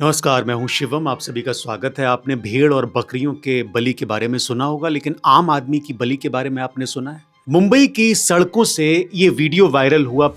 नमस्कार, मैं हूं शिवम। आप सभी का स्वागत है। आपने भेड़ और बकरियों के बलि के बारे में सुना होगा, लेकिन आम आदमी की बलि के बारे में आपने सुना है? मुंबई की सड़कों से ये वीडियो वायरल हुआ।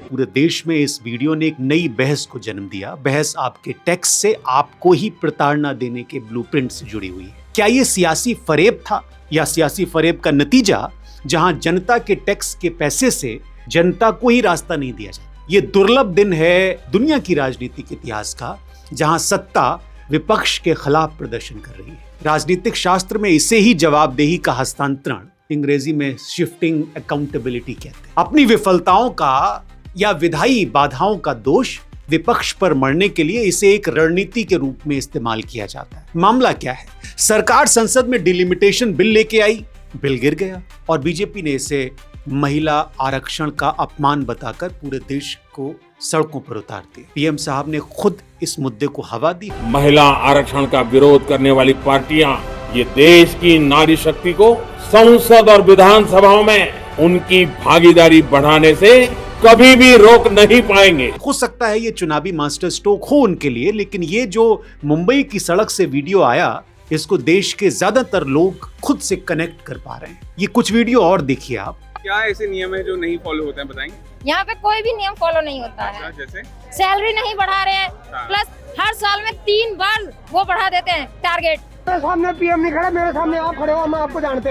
पूरे देश में इस वीडियो ने एक नई बहस को जन्म दिया। बहस आपके टैक्स से आपको ही प्रताड़ना देने के ब्लूप्रिंट से जुड़ी हुई है। क्या ये सियासी फरेब था या सियासी फरेब का नतीजा, जहां जनता के टैक्स के पैसे से जनता को ही रास्ता नहीं दिया जाता? ये दुर्लभ दिन है दुनिया की राजनीति के इतिहास का, जहां सत्ता विपक्ष के खिलाफ प्रदर्शन कर रही है। राजनीतिक शास्त्र में इसे ही जवाबदेही का हस्तांतरण, अंग्रेजी में शिफ्टिंग अकाउंटेबिलिटी कहते हैं। अपनी विफलताओं का या विधायी बाधाओं का दोष विपक्ष पर मढ़ने के लिए इसे एक रणनीति के रूप में इस्तेमाल किया जाता है। मामला क्या है? सरकार संसद में डिलिमिटेशन बिल लेके आई, बिल गिर गया और बीजेपी ने इसे महिला आरक्षण का अपमान बताकर पूरे देश को सड़कों पर उतार दिया। पीएम साहब ने खुद इस मुद्दे को हवा दी। महिला आरक्षण का विरोध करने वाली पार्टियां ये देश की नारी शक्ति को संसद और विधानसभाओं में उनकी भागीदारी बढ़ाने से कभी भी रोक नहीं पाएंगे। हो सकता है ये चुनावी मास्टर स्ट्रोक हो उनके लिए, लेकिन ये जो मुंबई की सड़क से वीडियो आया, इसको देश के ज्यादातर लोग खुद से कनेक्ट कर पा रहे हैं। ये कुछ वीडियो और देखिए आप। क्या ऐसे नियम है जो नहीं फॉलो होते हैं, बताएंगे? यहाँ पे कोई भी नियम फॉलो नहीं होता है। जैसे सैलरी नहीं बढ़ा रहे हैं, प्लस हर साल में 3 बार वो बढ़ा देते हैं टारगेट। मेरे सामने पीएम नहीं खड़े, मेरे सामने आप खड़े हो। हम आपको जानते,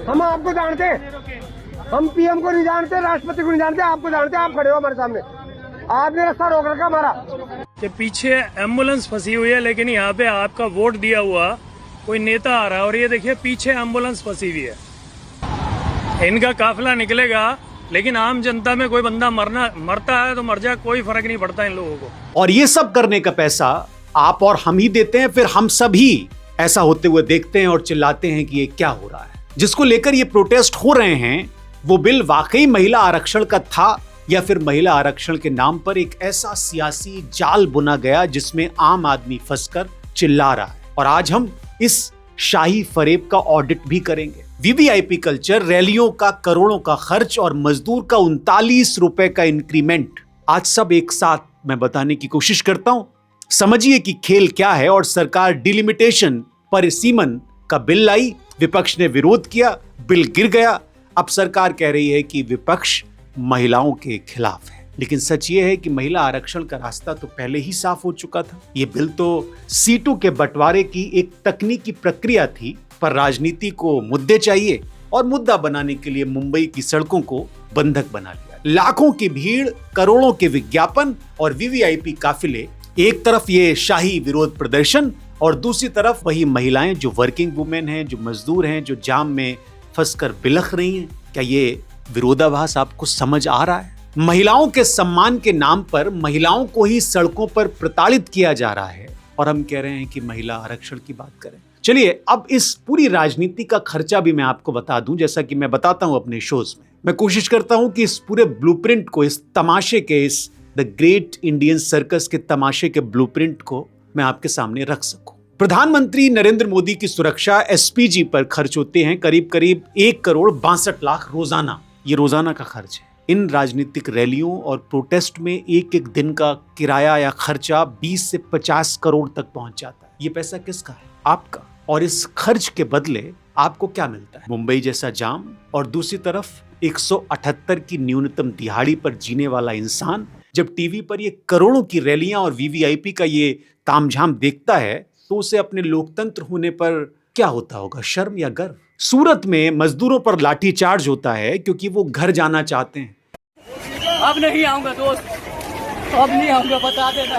हम आपको जानते, हम पीएम को नहीं जानते, राष्ट्रपति को नहीं जानते, आपको जानते। आप खड़े हो हमारे सामने, आपने रास्ता रोक रखा हमारा। कि पीछे एम्बुलेंस फंसी हुई है, लेकिन यहाँ पे आपका वोट दिया हुआ कोई नेता आ रहा है और ये देखिए पीछे एम्बुलेंस फंसी हुई है। इनका काफिला निकलेगा, लेकिन आम जनता में कोई बंदा मरता है तो मर जाए, कोई फर्क नहीं पड़ता इन लोगों को। और ये सब करने का पैसा आप और हम ही देते हैं। फिर हम सभी ऐसा होते हुए देखते हैं और चिल्लाते हैं कि ये क्या हो रहा है। जिसको लेकर ये प्रोटेस्ट हो रहे हैं, वो बिल वाकई महिला आरक्षण का था या फिर महिला आरक्षण के नाम पर एक ऐसा सियासी जाल बुना गया जिसमें आम आदमी फंसकर चिल्ला रहा है। और आज हम इस शाही फरेब का ऑडिट भी करेंगे। वीवीआईपी कल्चर, रैलियों का करोड़ों का खर्च और मजदूर का 39 रुपए का इंक्रीमेंट, आज सब एक साथ मैं बताने की कोशिश करता हूं। समझिए कि खेल क्या है। और सरकार डिलिमिटेशन परिसीमन का बिल लाई, विपक्ष ने विरोध किया, बिल गिर गया। अब सरकार कह रही है कि विपक्ष महिलाओं के खिलाफ है, लेकिन सच ये है कि महिला आरक्षण का रास्ता तो पहले ही साफ हो चुका था। ये बिल तो सीटों के बंटवारे की एक तकनीकी प्रक्रिया थी, पर राजनीति को मुद्दे चाहिए और मुद्दा बनाने के लिए मुंबई की सड़कों को बंधक बना लिया। लाखों की भीड़, करोड़ों के विज्ञापन और वीवीआईपी काफिले। एक तरफ ये शाही विरोध प्रदर्शन और दूसरी तरफ वही महिलाएं जो वर्किंग वुमेन हैं, जो मजदूर हैं, जो जाम में फंसकर बिलख रही हैं। क्या ये विरोधाभास आपको समझ आ रहा है? महिलाओं के सम्मान के नाम पर महिलाओं को ही सड़कों पर प्रताड़ित किया जा रहा है और हम कह रहे हैं कि महिला आरक्षण की बात करें। चलिए अब इस पूरी राजनीति का खर्चा भी मैं आपको बता दूं। जैसा कि मैं बताता हूं अपने शोज में, मैं कोशिश करता हूं कि इस पूरे ब्लूप्रिंट को, इस तमाशे के, इस द ग्रेट इंडियन सर्कस के तमाशे के ब्लूप्रिंट को मैं आपके सामने रख सकूं। प्रधानमंत्री नरेंद्र मोदी की सुरक्षा एसपीजी पर खर्च होते हैं करीब करीब 1,62,00,000 रोजाना। ये रोजाना का खर्च है। इन राजनीतिक रैलियों और प्रोटेस्ट में एक एक दिन का किराया या खर्चा 20 से 50 करोड़ तक पहुंच जाता है। ये पैसा किसका है? आपका। और इस खर्च के बदले आपको क्या मिलता है? मुंबई जैसा जाम और दूसरी तरफ 178 की न्यूनतम दिहाड़ी पर जीने वाला इंसान जब टीवी पर ये करोड़ों की रैलियां और वीवीआईपी का ये तामझाम देखता है तो उसे अपने लोकतंत्र होने पर क्या होता होगा? शर्म या गर्व? सूरत में मजदूरों पर लाठीचार्ज होता है क्योंकि वो घर जाना चाहते हैं। अब नहीं आऊंगा दोस्त, अब नहीं आऊंगा, बता देना।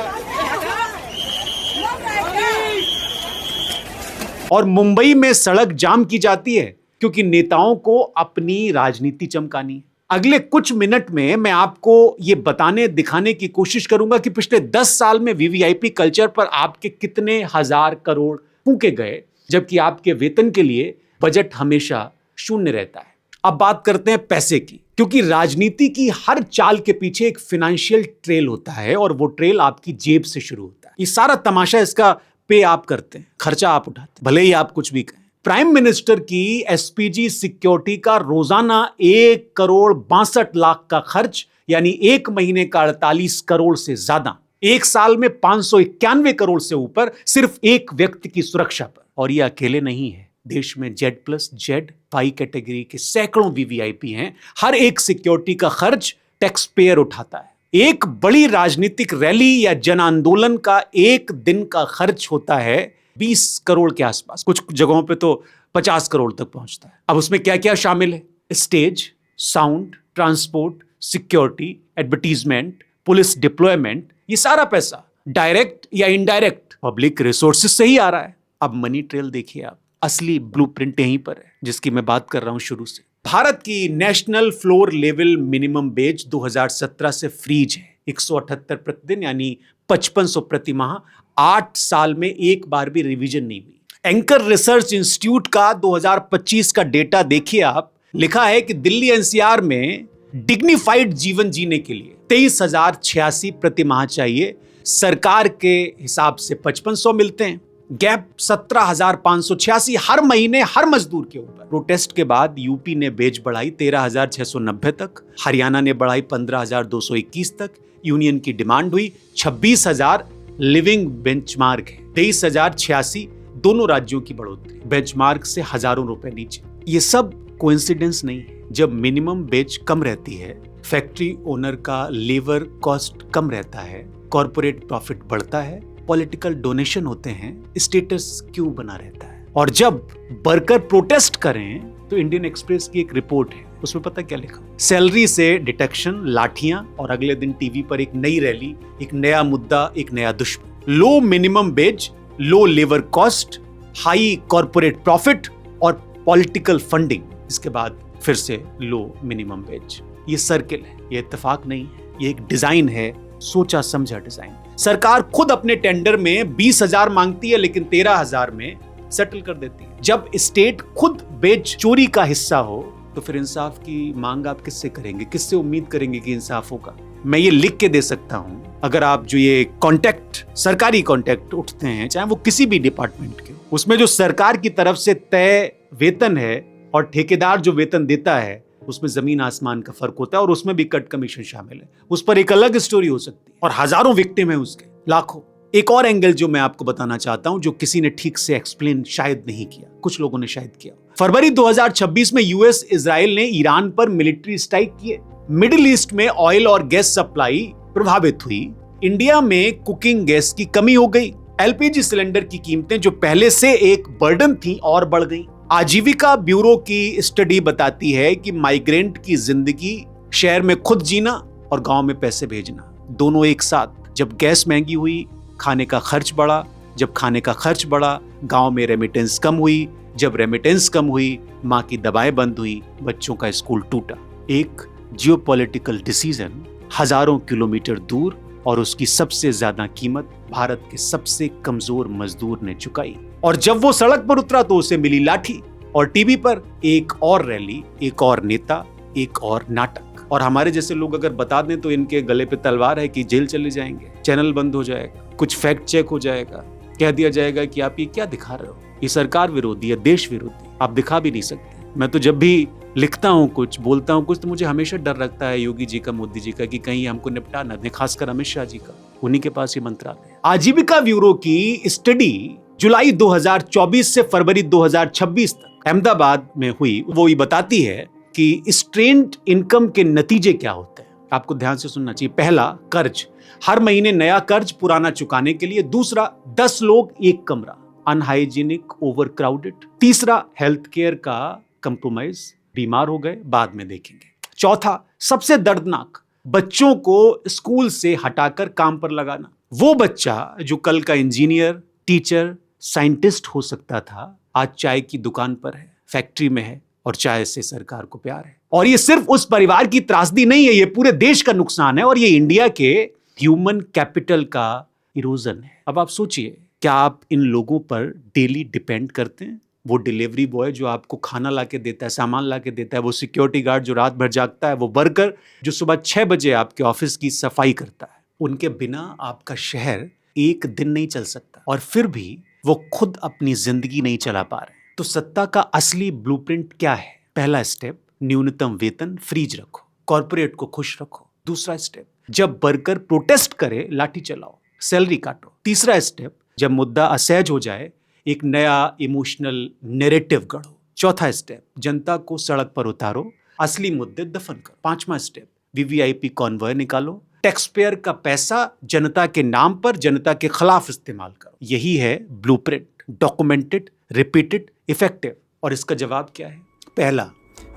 और मुंबई में सड़क जाम की जाती है क्योंकि नेताओं को अपनी राजनीति चमकानी है। अगले कुछ मिनट में मैं आपको ये बताने दिखाने की कोशिश करूंगा कि पिछले 10 साल में वीवीआईपी कल्चर पर आपके कितने हजार करोड़ फूके गए, जबकि आपके वेतन के लिए बजट हमेशा शून्य रहता है। अब बात करते हैं पैसे की, क्योंकि राजनीति की हर चाल के पीछे एक फाइनेंशियल ट्रेल होता है और वो ट्रेल आपकी जेब से शुरू होता है। ये सारा तमाशा, इसका पे आप करते हैं, खर्चा आप उठाते हैं, भले ही आप कुछ भी कहें। प्राइम मिनिस्टर की एसपीजी सिक्योरिटी का रोजाना 1,62,00,000 का खर्च यानी एक महीने का 48 करोड़ से ज्यादा, एक साल में 591 करोड़ से ऊपर सिर्फ एक व्यक्ति की सुरक्षा पर। और ये अकेले नहीं है, देश में Z+, Z, पाई कैटेगरी के सैकड़ों वीवीआईपी हैं। हर एक सिक्योरिटी का खर्च टैक्स पेयर उठाता है। एक बड़ी राजनीतिक रैली या जन आंदोलन का एक दिन का खर्च होता है 20 करोड़ के आसपास, कुछ जगहों पे तो 50 करोड़ तक पहुंचता है। अब उसमें क्या क्या शामिल है? Stage, sound, transport, security, advertisement, police deployment, ये सारा पैसा डायरेक्ट या इनडायरेक्ट पब्लिक रिसोर्सेज से ही आ रहा है। अब मनी ट्रेल देखिए आप, असली ब्लूप्रिंट यहीं पर है जिसकी मैं बात कर रहा हूं शुरू से। भारत की national floor level minimum wage 2017 से फ्रीज है 178 प्रतिदिन, यानी 5500 प्रति माह। 8 साल में एक बार भी रिवीजन नहीं हुई। एंकर रिसर्च इंस्टीट्यूट का 2025 का डेटा देखिए आप, लिखा है कि दिल्ली एनसीआर में डिग्निफाइड जीवन जीने के लिए 23,086 प्रति माह चाहिए, सरकार के हिसाब से 5500 मिलते हैं। गैप 17,586 हर महीने हर मजदूर के ऊपर। प्रोटेस्ट के बाद यूपी ने वेज बढ़ाई 13,690 तक, हरियाणा ने बढ़ाई 15,221 तक। यूनियन की डिमांड हुई 26,000 लिविंग बेंचमार्क है, 23,086 दोनों राज्यों की बढ़ोतरी, बेंचमार्क से हजारों रुपए नीचे। ये सब कोइंसिडेंस नहीं है। जब मिनिमम वेज कम रहती है, फैक्ट्री ओनर का लेबर कॉस्ट कम रहता है, कॉर्पोरेट प्रॉफिट बढ़ता है, पॉलिटिकल डोनेशन होते हैं, स्टेटस क्यों बना रहता है। और जब वर्कर प्रोटेस्ट करें तो इंडियन एक्सप्रेस की एक रिपोर्ट है, उसमें पता क्या लिखा? सैलरी से डिटेक्शन, लाठियां, और अगले दिन टीवी पर एक नई रैली, एक नया मुद्दा, एक नया दुश्मन। Low minimum wage, low labour cost, high corporate profit और पॉलिटिकल फंडिंग, इसके बाद फिर से लो मिनिमम वेज। ये सर्किल है, ये इत्तेफाक नहीं है, ये एक डिजाइन है, सोचा समझा डिजाइन। सरकार खुद अपने टेंडर में 20,000 मांगती है लेकिन 13,000 में सेटल कर देती है। जब स्टेट खुद वेज चोरी का हिस्सा हो तो फिर इंसाफ की मांग आप किससे करेंगे? किससे उम्मीद करेंगे कि इंसाफ होगा? मैं ये लिख के दे सकता हूं, अगर आप जो ये कॉन्टैक्ट, सरकारी कॉन्टैक्ट उठते हैं, चाहे वो किसी भी डिपार्टमेंट के, उसमें जो सरकार की तरफ से तय वेतन है और ठेकेदार जो वेतन देता है, उसमें जमीन आसमान का फर्क होता है, और उसमें भी कट कमीशन शामिल है। उस पर एक अलग स्टोरी हो सकती है, और हजारों विक्टिम है उसके, लाखों। एक और एंगल जो मैं आपको बताना चाहता हूं, जो किसी ने ठीक से एक्सप्लेन शायद नहीं किया, कुछ लोगों ने शायद किया। फरवरी 2026 में यूएस इजराइल ने ईरान पर मिलिट्री स्ट्राइक किए। मिडिल ईस्ट में ऑयल और गैस सप्लाई प्रभावित हुई। इंडिया में कुकिंग गैस की कमी हो गई। एलपीजी सिलेंडर की कीमतें जो पहले से एक बर्डन थी और बढ़ गई। आजीविका ब्यूरो की स्टडी बताती है कि माइग्रेंट की जिंदगी शहर में खुद जीना और गांव में पैसे भेजना, दोनों एक साथ। जब गैस महंगी हुई, खाने का खर्च बढ़ा। जब खाने का खर्च बढ़ा, गांव में रेमिटेंस कम हुई। जब रेमिटेंस कम हुई, माँ की दवाएं बंद हुई, बच्चों का स्कूल टूटा। एक जियोपॉलिटिकल डिसीजन हजारों किलोमीटर दूर, और उसकी सबसे ज्यादा कीमत भारत के सबसे कमजोर मजदूर ने चुकाई। और जब वो सड़क पर उतरा तो उसे मिली लाठी, और टीवी पर एक और रैली, एक और नेता, एक और नाटक। और हमारे जैसे लोग अगर बता दें तो इनके गले पे तलवार है कि जेल चले जाएंगे, चैनल बंद हो जाएगा, कुछ फैक्ट चेक हो जाएगा, कह दिया जाएगा कि आप ये क्या दिखा रहे हो, ये सरकार विरोधी है, देश विरोधी, आप दिखा भी नहीं सकते। मैं तो जब भी लिखता हूँ कुछ, बोलता हूँ कुछ, तो मुझे हमेशा डर लगता है योगी जी का, मोदी जी का, कि कहीं हमको निपटा न दें, खासकर अमित शाह जी का, उन्हीं के पास ये मंत्रालय है। आजीविका ब्यूरो की स्टडी जुलाई 2024 से फरवरी 2026 तक अहमदाबाद में हुई, वो ये बताती है कि स्ट्रेन्ड इनकम के नतीजे क्या होते हैं। आपको ध्यान से सुनना चाहिए। पहला, कर्ज, हर महीने नया कर्ज पुराना चुकाने के लिए। दूसरा, 10 लोग एक कमरा, अनहाइजीनिक, ओवरक्राउडेड। तीसरा, हेल्थ केयर का कंप्रोमाइज, बीमार हो गए, बाद में देखेंगे। चौथा, सबसे दर्दनाक, बच्चों को स्कूल से हटाकर काम पर लगाना। वो बच्चा जो कल का इंजीनियर, टीचर, साइंटिस्ट हो सकता था, आज चाय की दुकान पर है, फैक्ट्री में है, और चाय से सरकार को प्यार है। और ये सिर्फ उस परिवार की त्रासदी नहीं है, ये पूरे देश का नुकसान है, और ये इंडिया के ह्यूमन कैपिटल का इरोजन है। अब आप सोचिए, क्या आप इन लोगों पर डेली डिपेंड करते हैं? वो डिलीवरी बॉय जो आपको खाना लाके देता है, सामान लाके देता है, वो सिक्योरिटी गार्ड जो रात भर जागता है, वो वर्कर जो सुबह 6 बजे आपके ऑफिस की सफाई करता है, उनके बिना आपका शहर एक दिन नहीं चल सकता। और फिर भी वो खुद अपनी जिंदगी नहीं चला पा रहे। तो सत्ता का असली ब्लूप्रिंट क्या है? पहला स्टेप, न्यूनतम वेतन फ्रीज रखो, कॉर्पोरेट को खुश रखो। दूसरा स्टेप, जब वर्कर प्रोटेस्ट करे लाठी चलाओ, सैलरी काटो। तीसरा स्टेप, जब मुद्दा असहज हो जाए एक नया इमोशनल नैरेटिव गढ़ो। चौथा स्टेप, जनता को सड़क पर उतारो, असली मुद्दे दफन करो। पांचवा स्टेप, वीवीआईपी कॉन्वॉय निकालो, टैक्स पेयर का पैसा जनता के नाम पर जनता के खिलाफ इस्तेमाल करो। यही है ब्लूप्रिंट, डॉक्यूमेंटेड, रिपीटेड, इफेक्टिव। और इसका जवाब क्या है? पहला,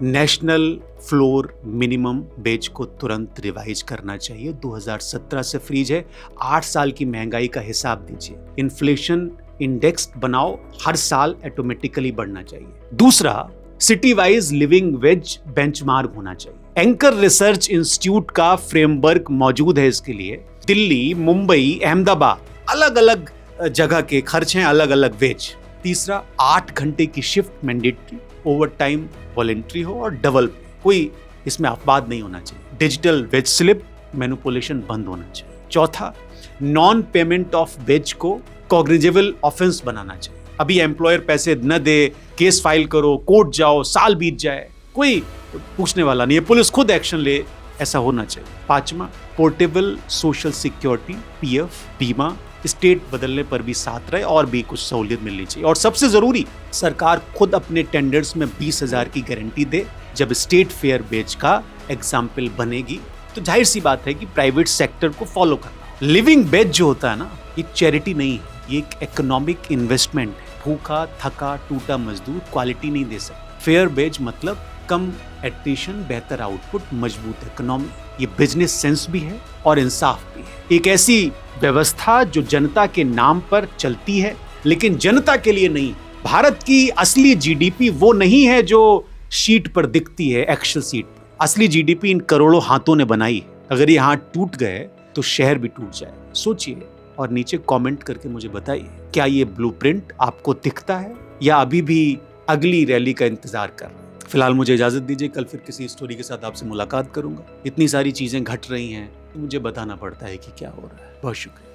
नेशनल फ्लोर मिनिमम वेज को तुरंत रिवाइज करना चाहिए। 2017 से फ्रीज है। 8 साल की महंगाई का हिसाब दीजिए, इन्फ्लेशन इंडेक्स बनाओ, हर साल ऑटोमेटिकली बढ़ना चाहिए। दूसरा, city wise living veg benchmark होना चाहिए। एंकर रिसर्च इंस्टीट्यूट का फ्रेमवर्क मौजूद है इसके लिए। दिल्ली, मुंबई, अहमदाबाद, अलग अलग जगह के खर्च हैं, अलग अलग वेज। तीसरा, 8 घंटे की shift mandatory, over time voluntary हो और डबल पे, कोई इसमें अपवाद नहीं होना चाहिए। डिजिटल वेज स्लिप मैनिपुलेशन बंद होना चाहिए। चौथा, नॉन पेमेंट ऑफ वेज को कॉग्निजेबल ऑफेंस बनाना चाहिए। अभी एम्प्लॉयर पैसे न दे, केस फाइल करो, कोर्ट जाओ, साल बीत जाए, कोई पूछने वाला नहीं है, पुलिस खुद एक्शन ले, ऐसा होना चाहिए। पांचवा, पोर्टेबल सोशल सिक्योरिटी, पीएफ, बीमा, स्टेट बदलने पर भी साथ रहे और भी कुछ सहूलियत मिलनी चाहिए। और सबसे जरूरी, सरकार खुद अपने टेंडर्स में 20,000 की गारंटी दे। जब स्टेट फेयर वेज का एग्जाम्पल बनेगी तो जाहिर सी बात है कि प्राइवेट सेक्टर को फॉलो करना। लिविंग वेज जो होता है ना, ये चैरिटी नहीं है, ये एक इकोनॉमिक इन्वेस्टमेंट है। भूखा, थका, टूटा मजदूर क्वालिटी नहीं दे सकता। फेयर वेज मतलब कम एट्रिशन, बेहतर आउटपुट, मजबूत इकोनॉमी। ये बिजनेस सेंस भी है और इंसाफ भी है। एक ऐसी व्यवस्था जो जनता के नाम पर चलती है लेकिन जनता के लिए नहीं। भारत की असली जीडीपी वो नहीं है जो शीट पर दिखती है, एक्सेल सीट पर। असली जीडीपी इन करोड़ों हाथों ने बनाई है। अगर ये हाथ टूट गए तो शहर भी टूट जाए। सोचिए और नीचे कमेंट करके मुझे बताइए, क्या ये ब्लूप्रिंट आपको दिखता है या अभी भी अगली रैली का इंतजार कर रहे हैं? फिलहाल मुझे इजाजत दीजिए, कल फिर किसी स्टोरी के साथ आपसे मुलाकात करूंगा। इतनी सारी चीजें घट रही हैं, मुझे बताना पड़ता है कि क्या हो रहा है। बहुत शुक्रिया।